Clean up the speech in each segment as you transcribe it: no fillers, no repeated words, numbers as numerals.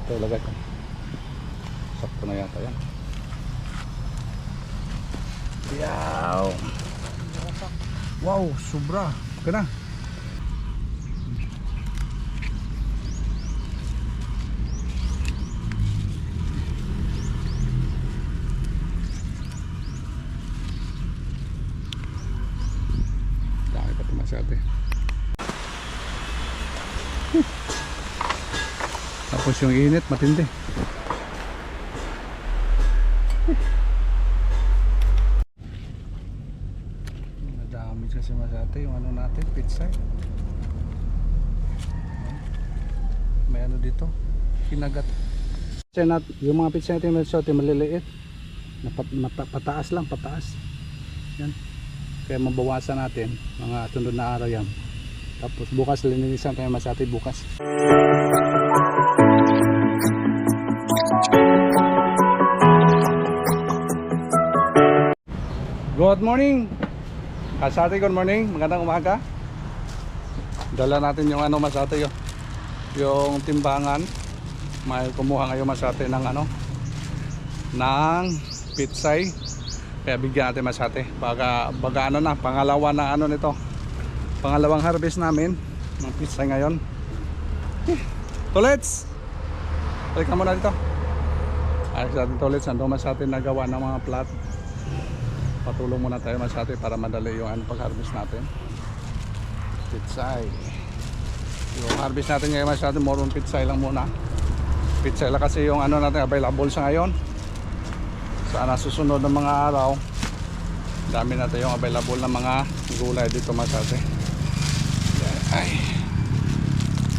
Ito ilagay ko. Sakto na yata yan. Yaw! Wow, sobra. Okay na. Dami pa ito masyate. Tapos yung init matindi. Madami kasi masyate yung ano natin, pizza. May ano dito, kinagat. Yung mga pizza natin masyate maliliit. Pataas lang, pataas. Yan. Kaya mabawasan natin mga sunod na araw yan. Tapos bukas linisan tayo masyate bukas. Good morning Masate, good morning, magandang umaga. Dala natin yung ano Masate, yung timbangan. May kumuha ngayon Masate ng ano, ng pitsay. Kaya bigyan natin Masate. Baga ano na, pangalawa na ano nito, pangalawang harvest namin ng pitsay ngayon. Tulets, balik ka muna dito. Ayos natin Tulets, ando Masate nagawa ng mga plat. Patulong muna tayo Masate para madali yung ano pag-harvest natin. Pitsay. Yung harvest natin ngayon Masate, more on pitsay lang muna. Pitsay lang kasi yung ano natin available sa ngayon. Sana susunod ng mga araw, dami natin yung available na mga gulay dito Masate. Ay.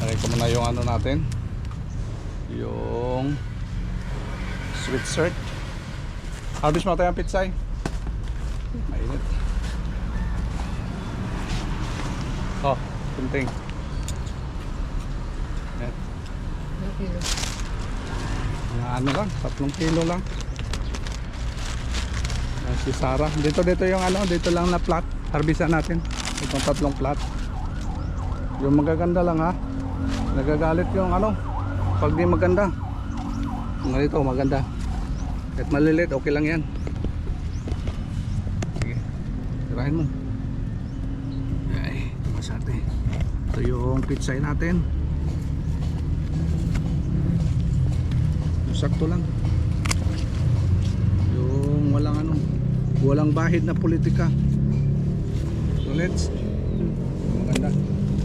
Lagay ko muna yung ano natin. Yung sweet shirt. Harvest muna tayo ang pitsay. Mainit. Oh, kunting. Yan. Ano lang, 3 kilo lang. Yan, si Sarah. Dito yung ano, dito lang na plat. Harvestan natin. Itong 3 plat. Yung magaganda lang ha. Nagagalit yung ano, pag di maganda. Ito maganda. Kahit malilit, okay lang yan. Tirahin mo. Ay, Masate. Ito yung pitsay natin. Sakto lang. Yung walang ano, walang bahid na politika. So let's. Maganda.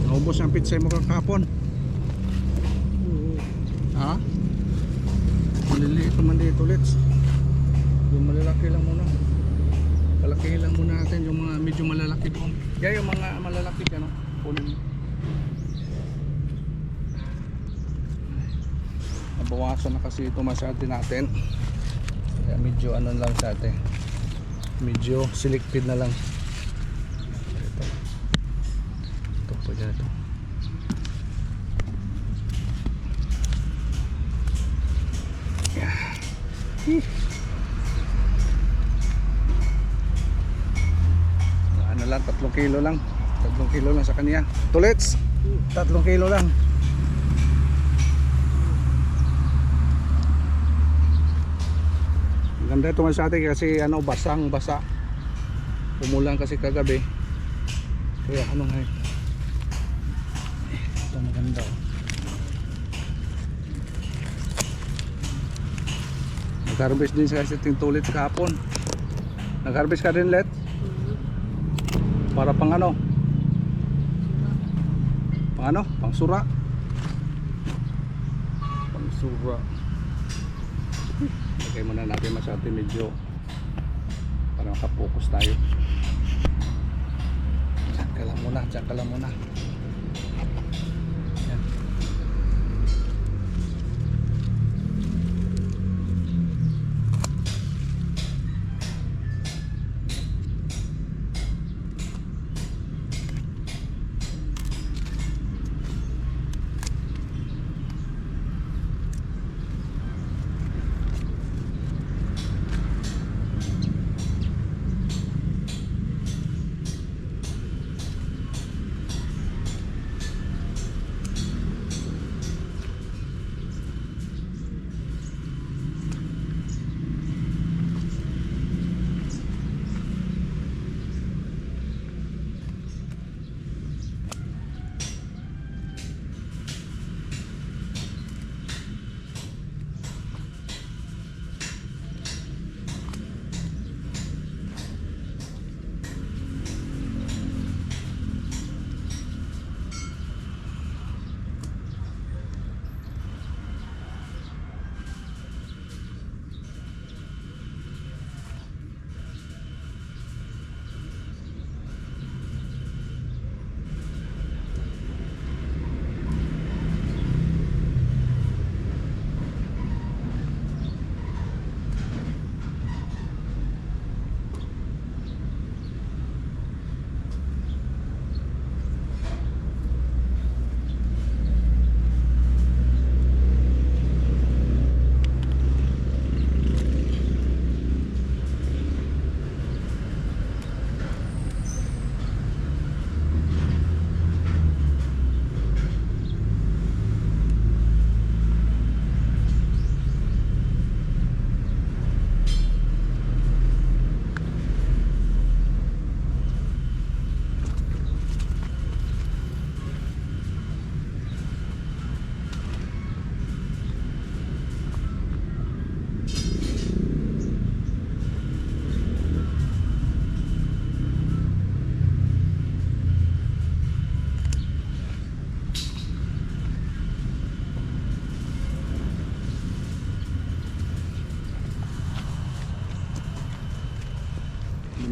Naubos ang pitsay mo kakapon. Ha? Maliliit naman dito, let's. Yung malalaki lang muna. Palakihin lang muna natin yung mga medyo malalaki doon. Kaya yung mga malalaki ano, kunin. Nabawasan na kasi ito Masate natin. Kaya medyo ano lang sa atin. Medyo selected na lang. Ito. Ito po dyan ito. Yeah. Ano lang, 3 kilo lang. 3 kilo lang sa kanya. Tulets, 3 kilo lang. Ganda ito Masate kasi ano, basang basa. Umulan kasi kagabi. Kaya ano ngayon. Ito maganda. Nag-harvest din sa ating Tulets kahapon. Nag-harvest ka din, Let? Para pang ano? Pang ano? Pang sura. Pang sura. Lagay muna natin Masate medyo para makapokus tayo. Diyan ka lang muna, diyan ka lang muna. Yan.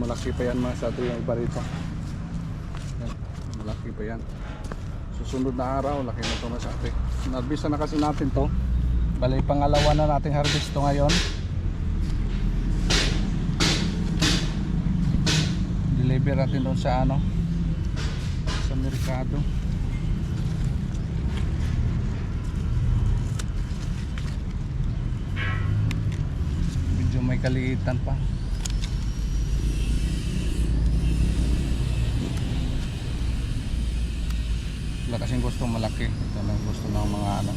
malaki pa yan mga sa atin yung iba rito. Yan, malaki pa yan. Susunod na araw laki na ito mga sa atin. Narbisa na kasi natin to. Bali pangalawa na nating harvest to ngayon. Deliver natin doon sa ano, sa merkado. Medyo may kaliitan pa. Wala kasing gusto malaki. Ito lang gusto ng mga ano,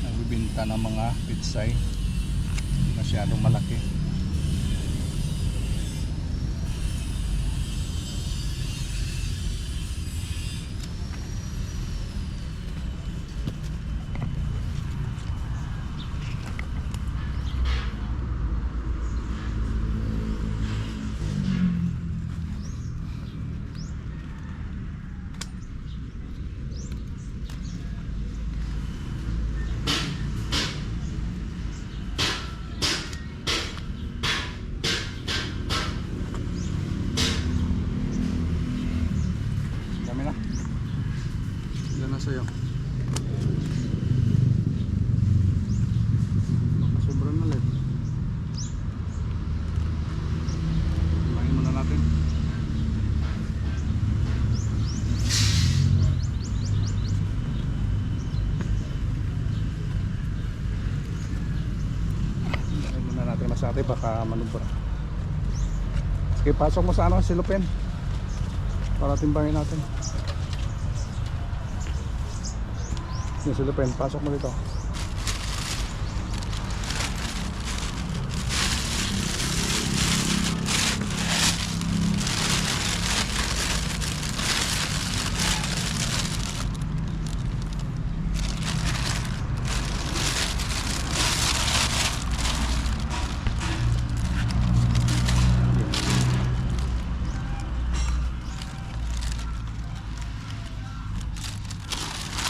nagbibinta ng mga pitsay masyadong malaki. Sa'yo sobra na lang. Kumain muna natin. Kumain muna natin masate baka manubra. Sige, pasok mo sa ano, silupin para timbangin natin. Yung silupin, pasok mo dito.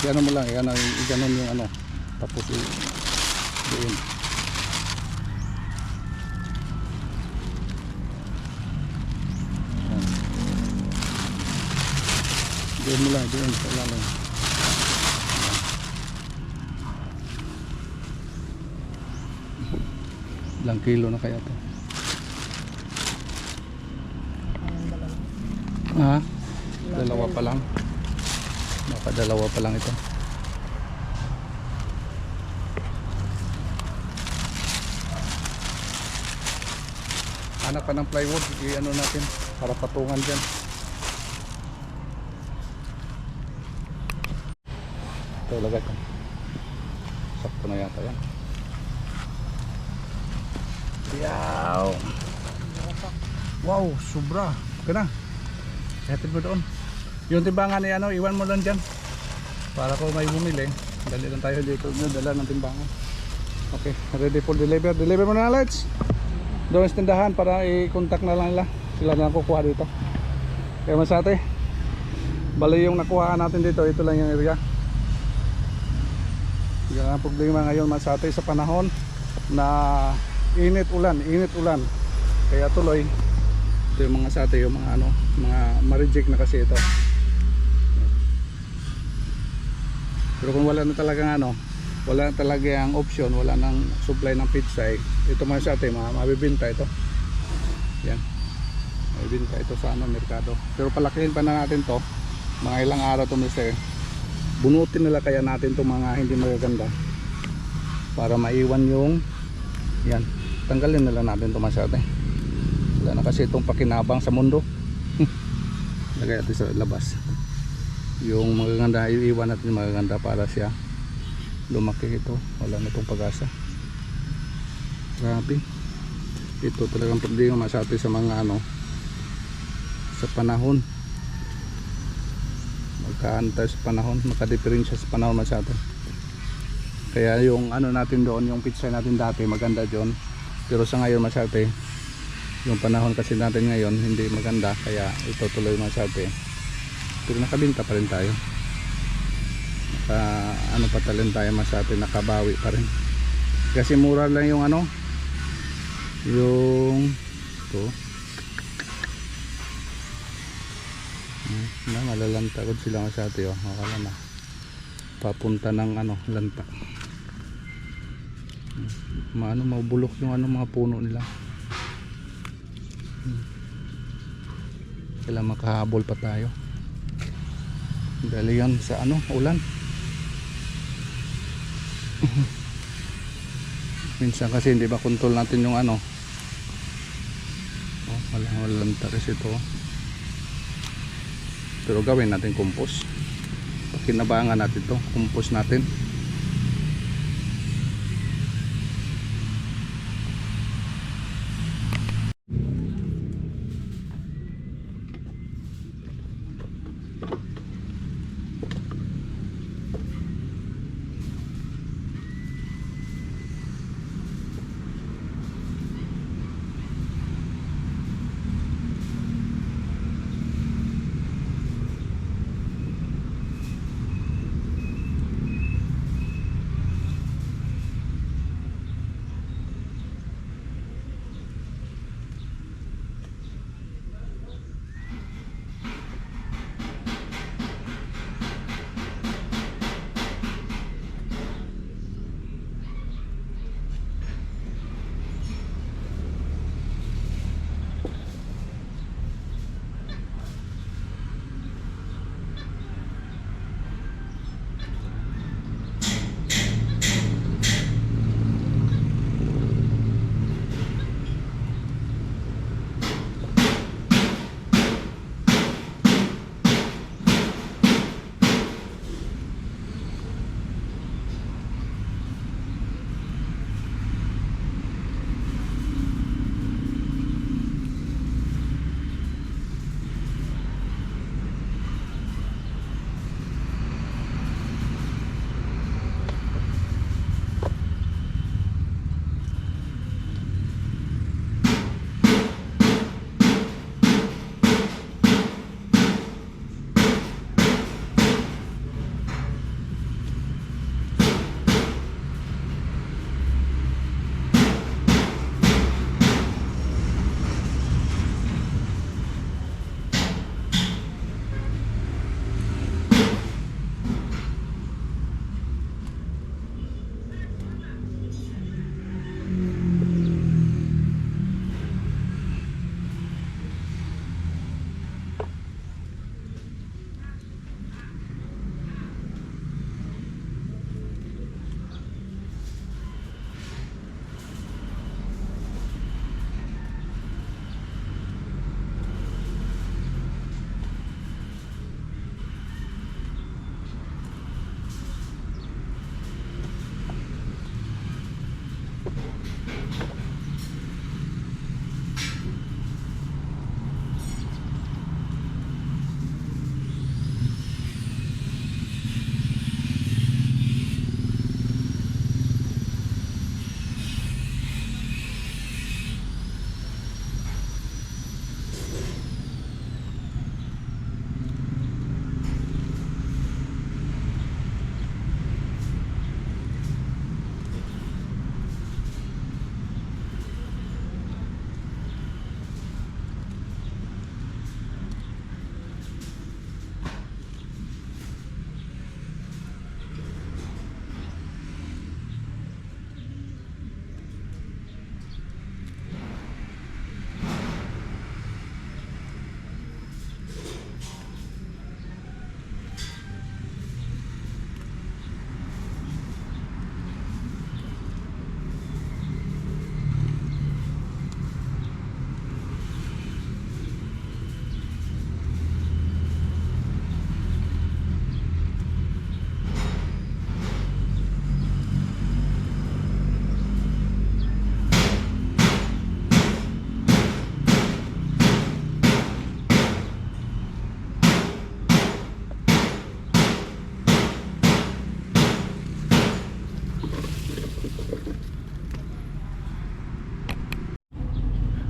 Gano'n mo lang, gano'n yung ano, tapos doon. Doon mo lang, doon sa ilalim. Ilang kilo na kaya ito? Ha? Dalawa pa lang. Baka dalawa pa lang ito. Anak pa ng plywood, i-ano natin para patungan dyan. Ito lagay ko. Sakto na yata yan. Yaw! Wow, sobra. Okay na. Hatid mo doon. Yung timbangan ni ano, iwan mo lang dyan para kung may bumili, dali lang tayo dito, dala ng timbangan. Okay, ready for deliver. Deliver mo na, lights doon sa tindahan para i-contact na lang nila, sila na kukuha dito. Kaya masate, bali yung nakuha natin dito, ito lang yung area. Hindi na problema ngayon masate sa panahon na init ulan. Kaya tuloy ito yung mga sate, yung mga ano, mga ma-reject na kasi ito. Pero kung wala na talagang ano, wala na talagang option, wala nang supply ng pitsay, ito mga sa atin, mabibinta ito. Yan. Mabibinta ito sa ano, merkado. Pero palakihin pa na natin to. Mga ilang araw ito kasi bunutin nila kaya natin itong mga hindi magaganda para maiwan yung yan. Tanggalin nila natin ito mga sa atin. Wala na kasi itong pakinabang sa mundo. Lagay natin sa labas. Yung magaganda, iiwan natin yung magaganda para siya lumaki ito. Wala na itong pag-asa. Grabe. Ito talagang problema masyado sa mga ano, sa panahon. Magkaantay sa panahon, makadiferensya sa panahon masyado. Kaya yung ano natin doon, yung pizza natin dati maganda doon. Pero sa ngayon masyado, yung panahon kasi natin ngayon hindi maganda, kaya ito tuloy masyado. Pero nakabinta pa rin tayo. Ano pa talent tayo masyado, nakabawi pa rin. Kasi mura lang yung ano, yung ito na malalantagod sila nga sa ate, oh. Akala na papunta ng ano, lanta. Mabulok yung mga puno nila. Kailangan makahabol pa tayo dahil yan sa ulan. Minsan kasi hindi ba control natin yung lanta kasi ito. Pero gawin natin compost. Pakinabangan natin to, compost natin.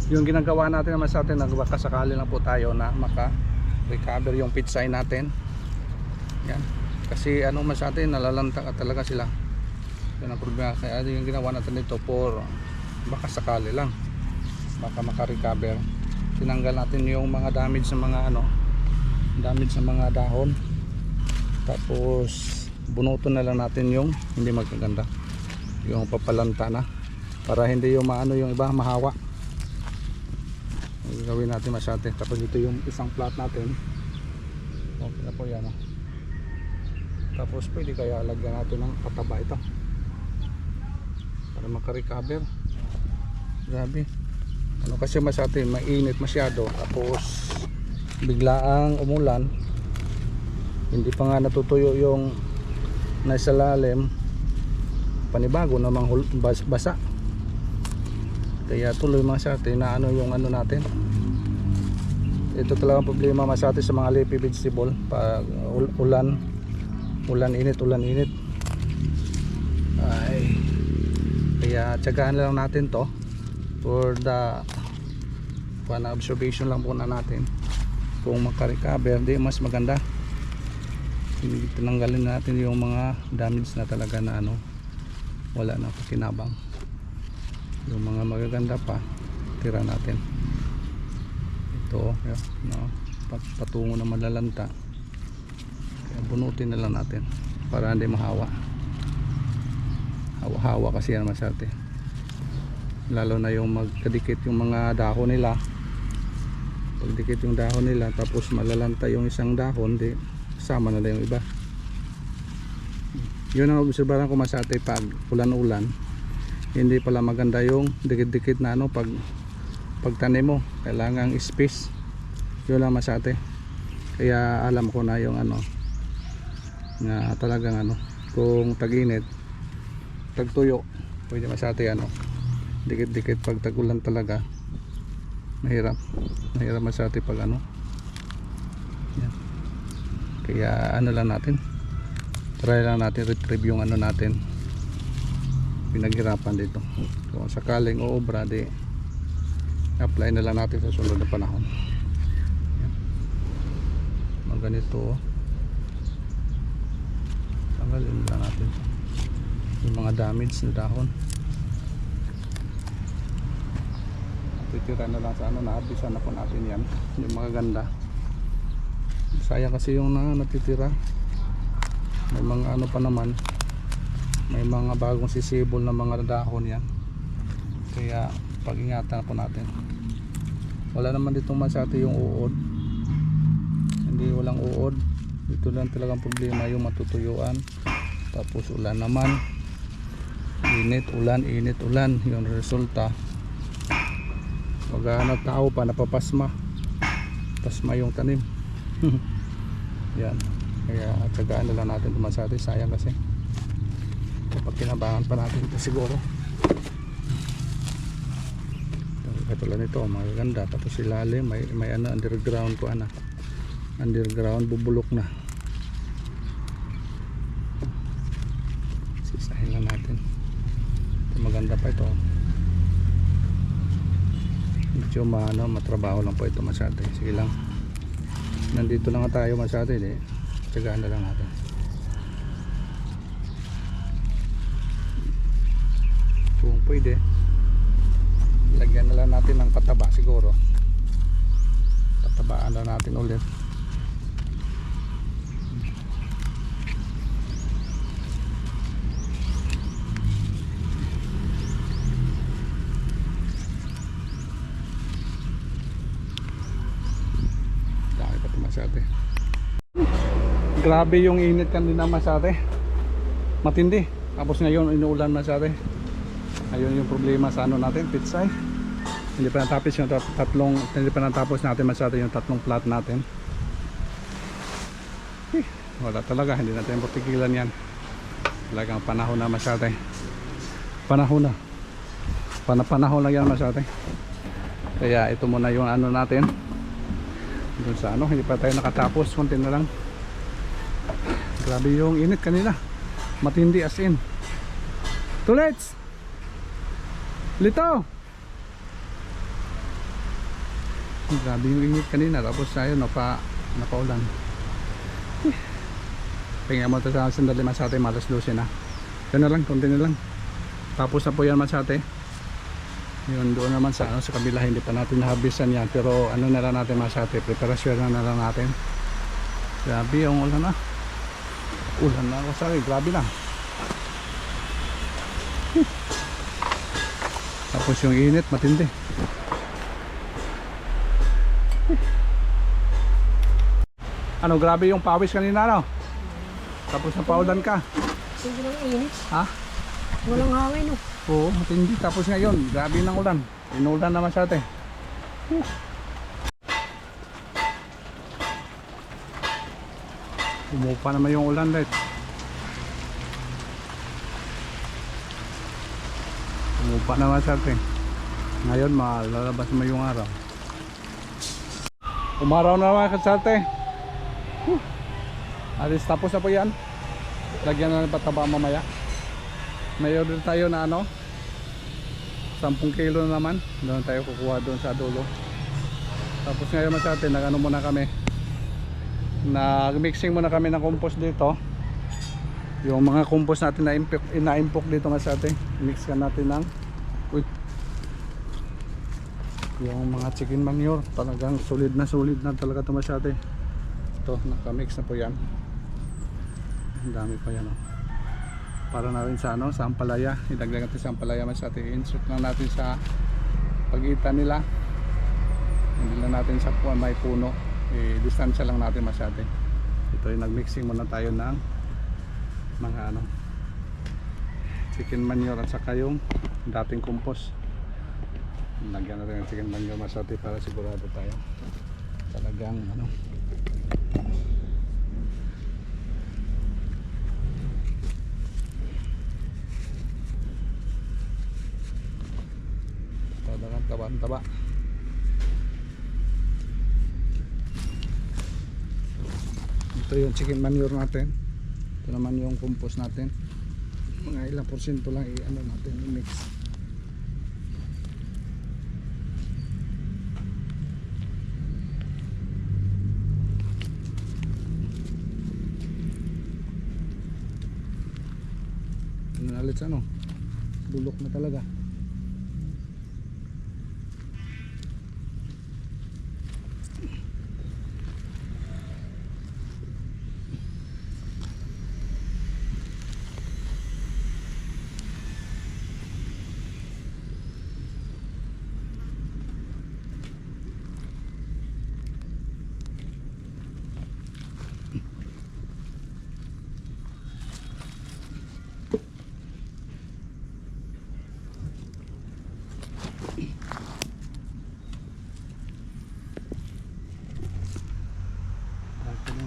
Yung ginagawa natin naman sa atin, nagbakasakali lang po tayo na maka-recover yung pitsay natin. Yan. Kasi man sa atin, nalalanta talaga sila. Yan ang problema. Kaya yung ginawa natin dito for baka sakali lang. baka makarecover. Tinanggal natin yung mga damage sa mga damage sa mga dahon, tapos bunutin na lang natin yung hindi magaganda, yung papalanta na, para hindi yung yung iba mahawa. Gawin natin masyate. Tapos ito yung isang plat natin, okay na po yan tapos pwede kaya lagyan natin ng pataba ito para makarecover. Grabe, kasi masyate mainit masyado, tapos biglaang umulan, hindi pa nga natutuyo yung nasa lalim, panibago namang basa, kaya tuloy masyate na yung natin. Ito talagang problema masyate sa mga leafy vegetable pag ulan init ay, kaya tsagaan lang natin to for the observation lang muna natin. Kung makarecover, di mas maganda. Tinanggalin natin yung mga damage na talaga na wala na pakinabang. Yung mga magaganda pa, tira natin. Ito patungo na malalanta, kaya bunutin na lang natin para hindi mahawa. Hawa kasi yan masyate, lalo na yung magkadikit yung mga dahon nila. Pagdikit yung dahon nila, tapos malalanta yung isang dahon, di sama na lang yung iba. Yun ang obserbahan ko masyate pag ulan-ulan, hindi pala maganda yung dikit-dikit na pagtanim mo, kailangang space. Yun lang masyate. Kaya alam ko na yung na talagang kung tag-init, tagtuyo, pwede masyate dikit-dikit. Pag tag-ulan talaga mahirap masyate pag yan. Kaya lang natin, try lang natin retrieve yung natin pinaghirapan dito. Kung sakaling uobra, di apply na lang natin sa sunod na panahon. Mga ganito, tanggalin lang natin yung mga damage na dahon. Titira na lang sa naabisa na po natin yan, yung mga ganda. Sayang kasi yung natitira. May mga pa naman, may mga bagong sisibol na mga dahon yan, kaya pag-ingatan po natin. Wala naman dito masyate yung uod, hindi, walang uod dito. Lang talagang problema yung matutuyuan. Tapos ulan naman, init ulan yung resulta. Pag tao pa napapasma yung tanim. Yan, kaya tsagaan na lang natin tumasate. Sayang kasi kapag kinabangan pa natin ito siguro. Katulad nito magaganda, tapos ilalim may underground ko underground bubulok na. Sisahin lang natin ito, maganda pa ito. Medyo matrabaho lang po ito masyado. Sige lang, nandito lang tayo masyado, tsagaan na lang natin. Kung pwede, lagyan na lang natin ng pataba siguro. Patabaan na natin ulit. Dami pa ito masyate. Grabe yung init kanina masyate, matindi. Tapos ngayon inuulan masyate. Ayun yung problema sa natin, pitsay. Hindi pa natapos yung hindi pa natapos natin masyado yung tatlong plat natin. Wala talaga, hindi natin patigilan yan. Talagang panahon na masyado. Panahon lang yan masyado. Kaya ito muna yung natin. Doon sa hindi pa tayo nakatapos, konti na lang. Grabe yung init kanina, matindi as in. Tulets! Lito! Grabe yung init kanina, tapos tayo napaulan. Pahinga mo ito sa sandali masyate, malas 12 na. Yan na lang, konti na lang. Tapos na po yan masyate. Yun doon naman sa ano, sa kabila hindi pa natin nahabisan yan, pero ano na lang natin masate, preparasyon na lang natin. Grabe yung ulan na. Ulan na ako sorry, grabe na. Tapos yung init matindi. Ano, grabe yung pawis kanina, no? Tapos napaulan ka. Sobrang init. Ha? Walang hangin, no? Oo, matindi. Tapos ngayon, grabe ng ulan. Inulan naman sa atin. Umupa naman yung ulan, right? Umupa naman sa atin. Ngayon, malalabas naman yung araw. Umaraw na naman sa atin. Alis, tapos na po yan. Lagyan na ng pataba mamaya. May order tayo na ano 10 kilo na naman. Doon tayo kukuha doon sa dulo. Tapos ngayon mas atin nagano muna kami, nag-mixing muna kami ng compost dito. Yung mga compost natin na ina-impok dito mas atin, mix ka natin ng yung mga chicken manure. Talagang solid na talaga ito mas atin. Ito, nakamix na po yan. Ang dami pa yan, oh. Para na rin sa ano, sa ampalaya. Idagdag natin sa ampalaya mas atin. I-insert lang natin sa pagitan nila. Hindi lang natin sa may puno. I-distansya lang natin mas atin. Ito yung nag-mixing muna tayo ng mga ano, chicken manure at saka yung dating compost. Lagyan natin ng chicken manure mas atin para sigurado tayo. Talagang ano, taba. Ito yung chicken manure natin. Ito naman yung compost natin. Mga ilang porsyento lang i-ano natin, i-mix. Nalit sa ano? Bulok na talaga.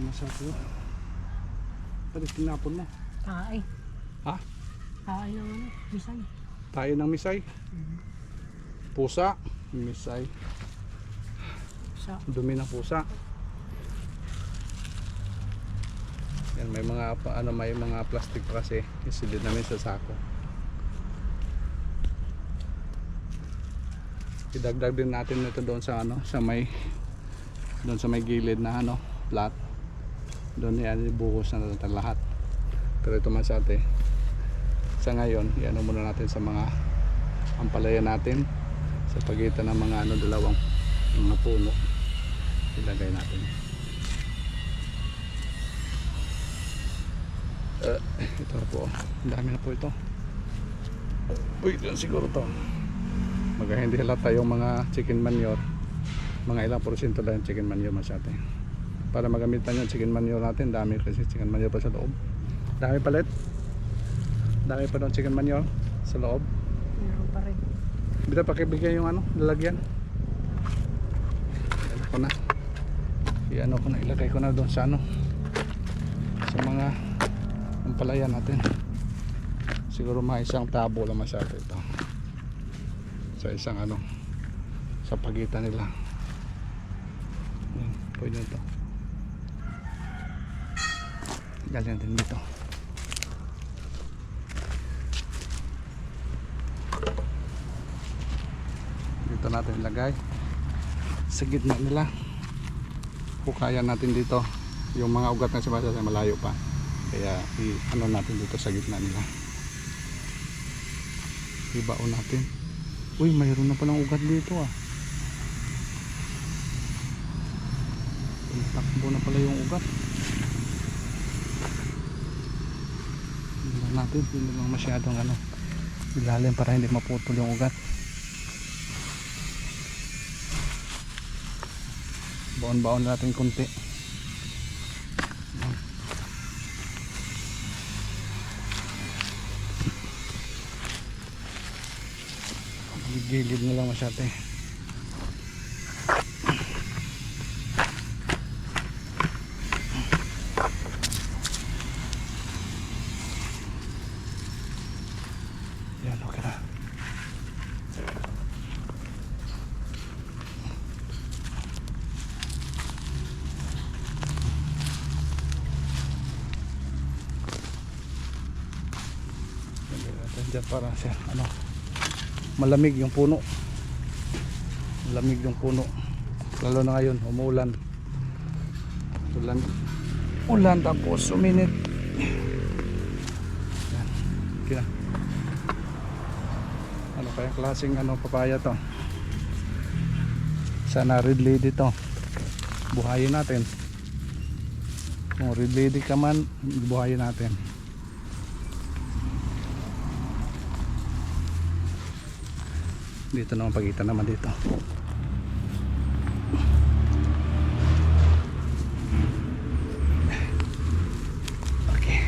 Masarap. Pwede tinapon mo. Kain. Ha? Kain ng ano, misay. Tayo ng misay. Pusa. Misay. Sa Dumi ng pusa. Yan, may mga ano, may mga plastic pa kasi. Isilid namin sa sako. Idagdag din natin ito doon sa ano, sa may gilid na ano, flat. Doon yan ibuhos na natin lahat. Pero ito man sa atin, sa ngayon iano muna natin sa mga ampalaya natin sa pagitan ng mga ano, dalawang mga puno ilagay natin. Ito na po, ang dami na po ito. Uy, yan siguro to. Hindi halata yung mga chicken manure. Mga ilang porsyento lang yung chicken manure mas atin. Para magamitan yung chicken manure natin, dami kasi chicken manure pa sa loob. Dami palit. Dami pa ng chicken manure sa loob. meron pa rin. Bita pakibigay yung ano, lalagyan. Ano ko na. I-ano ko na, ilagay ko na doon sa ano, sa mga ampalaya natin. Siguro mga isang tabo lang masyado ito. Sa isang ano, sa pagitan nila. Pwede ito. Galing natin dito. Dito natin ilagay sa gitna nila. Hukayan natin dito yung mga ugat na sibasa sa malayo pa, kaya ano natin dito sa gitna nila, ibaon natin. Uy, mayroon na palang ugat dito ah. Takbo na pala yung ugat. Tingnan natin, hindi naman masyadong ilalim para hindi maputol yung ugat. Baon-baon natin konti. Gilid na lang masyate. Yan, okay na. Diyan para siya malamig yung puno, malamig yung puno, lalo na ngayon umuulan, ulan tapos uminit. Yan. Okay na. Ano kaya klaseng papaya to? Sana red lady to, buhayin natin. Kung red lady ka man, buhayin natin. Dito naman, pagitan naman dito. Okay.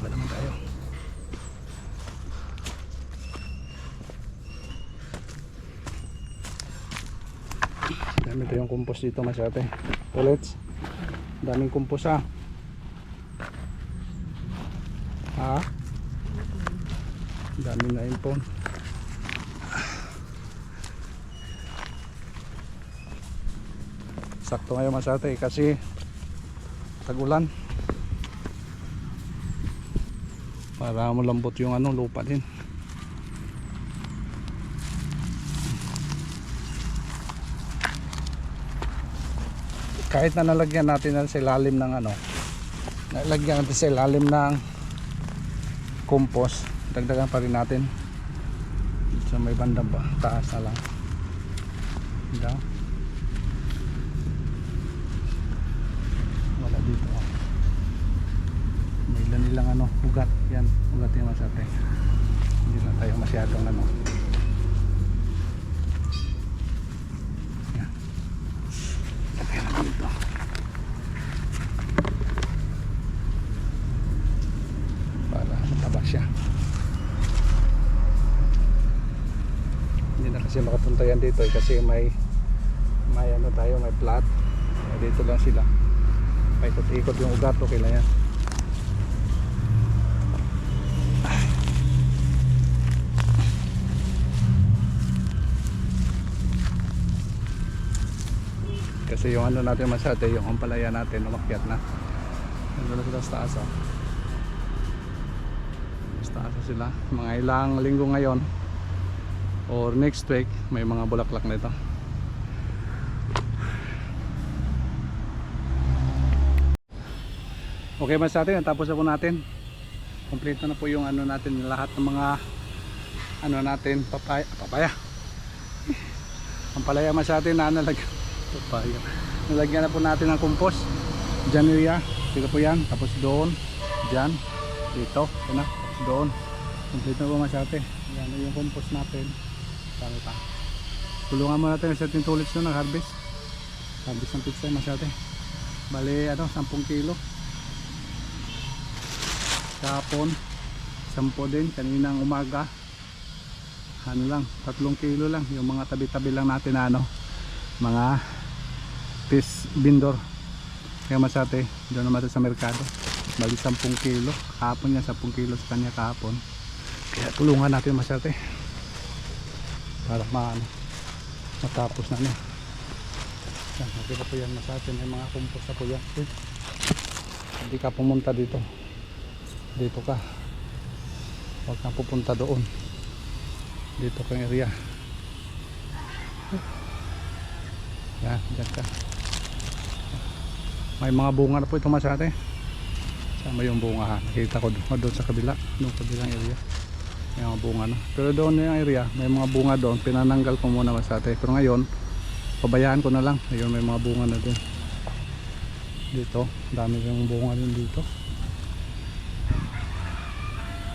Wala naman tayo. Dami tayong compost dito masyate. Pellets. Daming compost ha. Daming na impon. Sakto ngayon masyate kasi tag-ulan. Para malambot yung lupa din. Kahit na nalagyan natin sa ilalim ng nalagyan natin sa ilalim ng compost, dagdagan pa rin natin sa may bandang taas na lang. Diba? Wala dito may ilan nilang ugat. Yan, ugat yung masyate. Hindi na tayo masyadong yan. Lagyan natin dito para mataba siya. Hindi na kasi makapunta yan dito kasi may tayo, may plat. Dito lang sila. Paikot-ikot yung ugat, okay lang yan. Kasi yung natin masyate, yung ampalaya natin umakyat na. Nandun na sila sa taas sa taas sila. Mga ilang linggo ngayon or next week may mga bulaklak na ito. Okay masyate, natapos na po natin. Kompleto na po yung natin, lahat ng mga natin, papaya. Ampalaya masyate na nalagyan. Papaya. Nalagyan na po natin ng compost. Diyan area, dito po yan. Tapos doon, dyan, dito, yan na, tapos doon. Complete na po masyate. Yan yung compost natin. Dami pa. Tulungan mo natin sa ating tulis na harvest. Harvest ng pizza masyate. Bali 10 kilo. Kahapon 10 din, kaninang umaga lang, 3 kilo lang. Yung mga tabi-tabi lang natin mga fish vendor. Kaya masyate, doon naman sa merkado. Bali 10 kilo. Kahapon yan, 10 kilo sa kanya kahapon. Kaya tulungan natin masyate. Para matapos na niya. Yan, nakita po yan masyate. May mga compost na po yan. Hindi ka pumunta dito. Dito ka. Huwag kang pupunta doon. Dito kang area. Yan, dyan ka. May mga bunga na po ito masyate. Sama yung bunga ha. Nakita ko doon sa kabila. Doon kabilang area. May mga bunga no. Pero doon yung area, may mga bunga doon. Pinananggal ko muna masate. Pero ngayon, pabayaan ko na lang. Ayun, may mga bunga na din. Dito, dami yung bunga din dito.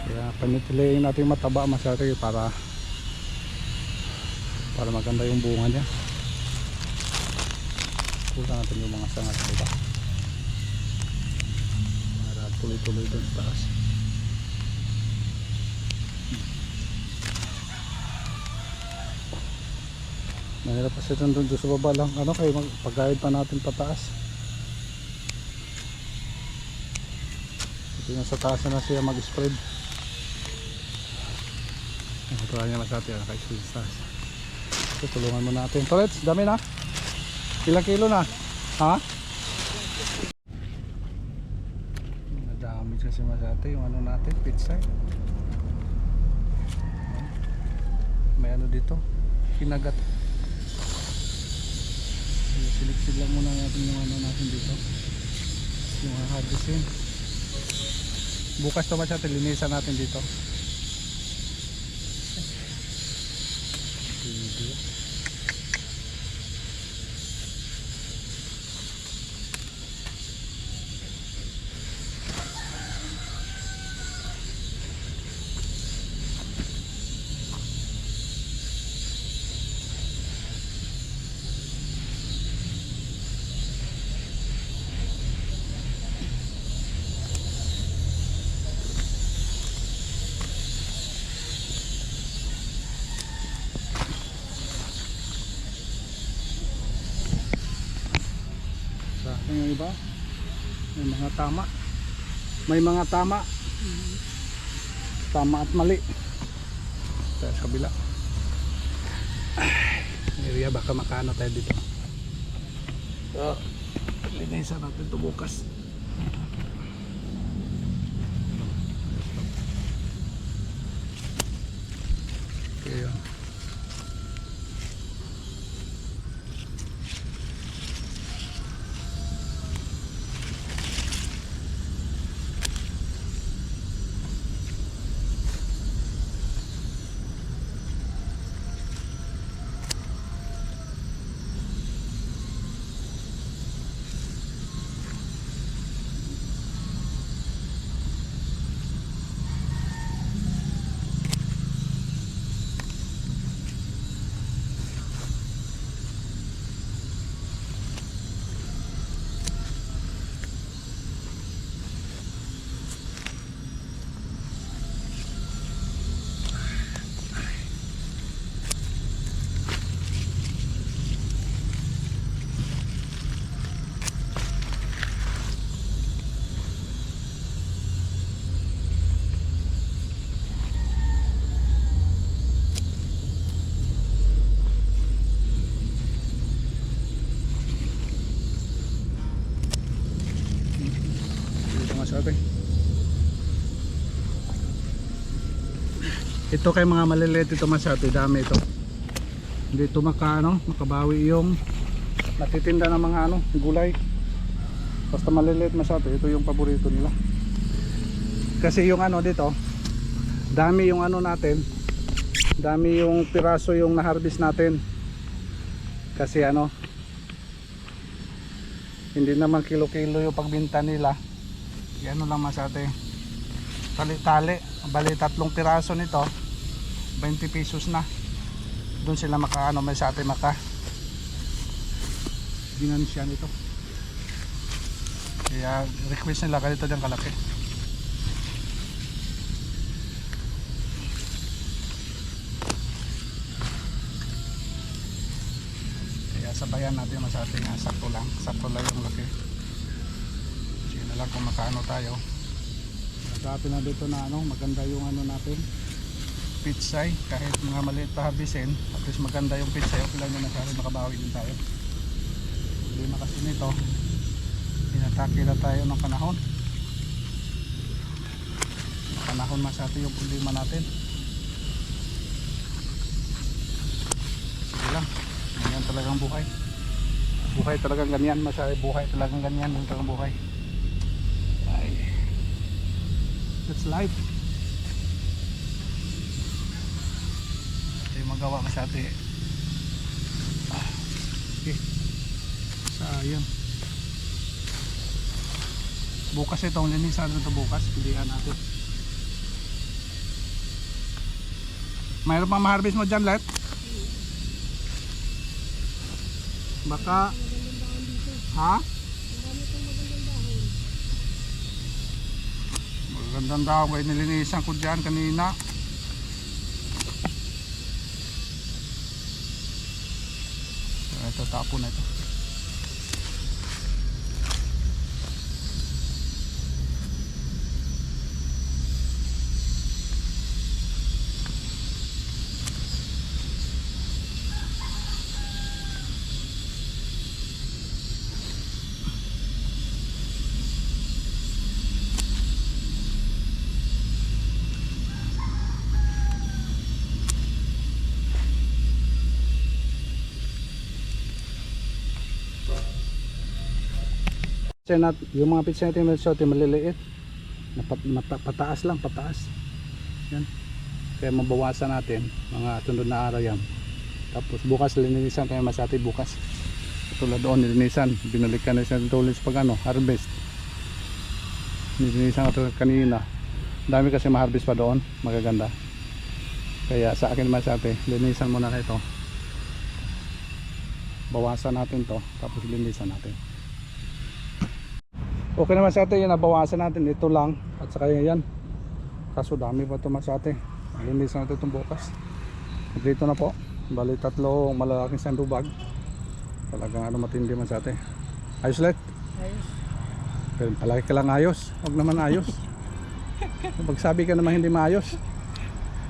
Kaya panitiliin natin mataba masate para maganda yung bunga niya. Kulang natin yung mga sangat diba? Para tuloy-tuloy doon sa taas. Mahirap kasi doon sa baba lang. Ano kayo pag-guide pa natin pataas. Ito yung sa taas na siya mag-spread. Ito niya masati. Naka-spread sa taas. So, tulungan mo natin. Torets, dami na. Ilang kilo na? Ha? Madami kasi masati yung ano natin, pizza. May ano dito, kinagat. Siliksid lang muna natin yung ano natin dito. Yung harvestin. Bukas to masati, linisan natin dito. Yung iba may mga tama, tama at mali tayo sa kabila. Area baka makaano tayo dito, so linisan natin ito bukas. Okay, yun. Ito kay mga maliliit ito masyado, dami ito. Hindi ito makabawi yung natitinda ng mga gulay. Basta maliliit masyado, ito yung paborito nila. Kasi yung dito, dami yung natin, dami yung piraso yung na-harvest natin. Kasi hindi naman kilo-kilo yung pagbenta nila. Yan lang masyado. Tali-tali, bali 3 piraso nito 20 pesos na. Doon sila may sa atin ginansya nito. Kaya request nila ganito dyan kalaki. Kaya sabayan natin sa atin nga sakto lang yung laki. Sige na lang kung makaano tayo. Dati na dito na maganda yung natin pitsay, kahit mga maliit pa harvestin, at least maganda yung pitsay. Okay lang na nasabi, makabawi din tayo. Problema kasi nito, inatake na tayo ng panahon masati yung problema natin. Sige lang, ganyan talagang buhay talagang ganyan masari, buhay talagang ganyan yung talagang buhay. That's life. magawa masyado eh. Okay. Sayang. Bukas itong linisan ito bukas. Pilihan natin. Mayroon pang ma-harvest mo dyan, Let? Baka... Ha? Magandang dahon kayo nilinisan ko dyan kanina. Ito tapon na ito. Yung mga pizza natin maliliit na pataas lang, pataas yan, kaya mabawasan natin mga sunod na araw yan. Tapos bukas linisan tayo masati bukas, tulad doon nilinisan, binalikan na siya tuloy pag harvest, nilinisan ko kanina, dami kasi ma-harvest pa doon, magaganda. Kaya sa akin masati, linisan muna na ito, bawasan natin to, tapos linisan natin. Okay naman sa atin, yan nabawasan natin ito lang at saka yan. Kaso dami pa ito masate. Linis na ito itong bukas. Dito na po. Bali 3 malalaking sandubag. Talagang matindi masate. Ayos Let? Ayos. Pero palagi ka lang ayos. Huwag naman ayos. Pagsabi ka naman hindi maayos.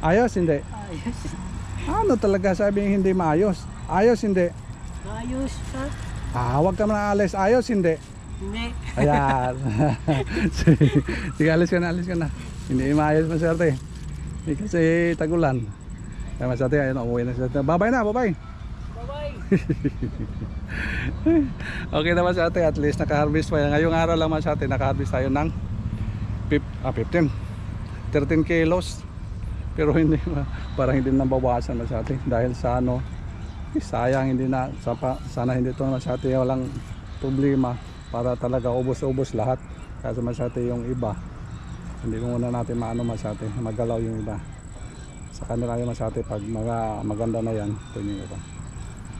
Ayos hindi? Ayos. Ano talaga sabi hindi maayos? Ayos hindi? Ayos, ha? Huwag ka man alis. Ayos hindi? Hindi. Ayan. Sige, alis ka na. Hindi maayos maswerte. Hindi kasi tagulan. Kaya maswerte, ayun, umuwi na siya. Bye-bye na, bye-bye. Bye-bye. Okay na maswerte, at least naka-harvest pa yan. Ngayong araw lang maswerte, naka-harvest tayo ng 13 kilos. Pero hindi, parang hindi nabawasan maswerte. Dahil sa sayang, hindi na, sana hindi ito maswerte, walang problema. Para talaga ubos-ubos lahat. Kasi masyate yung iba, hindi ko muna natin masyate, magalaw yung iba. Sa kanila yung masyate, pag maganda na yan, ito yung iba.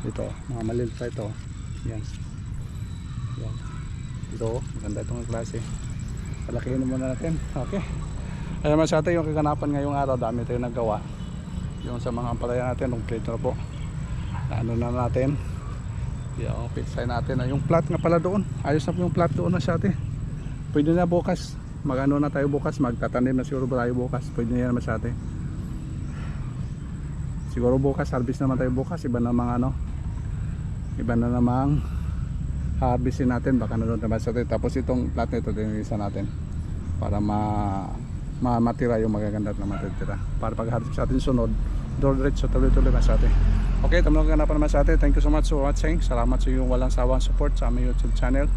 Ito, mga maliit pa ito. Yan. Yan. Ito, maganda itong klase. Palakihin muna natin. Okay. Kaya masyate yung kaganapan ngayong araw, dami tayo naggawa. Yung sa mga ampalaya natin, complete na po. Ano na natin. Yung pizza natin, yung plat nga pala doon, ayos na po yung plat doon na siya ate. Pwede na bukas, na tayo bukas, magtatanim na siguro tayo bukas, pwede na yan masyate. Siguro bukas, harvest naman tayo bukas, iba na namang harvestin natin, baka na doon naman siya. Tapos itong plat na ito, dinilisan natin para matira yung magaganda na matitira, para pag harvest natin sunod, diretso tuloy-tuloy masyate. Okay, tamang ganapan naman sa atin. Thank you so much for watching. Salamat sa iyong walang sawang support sa aming YouTube channel.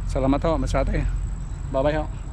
Salamat ho, masate. Bye bye ho.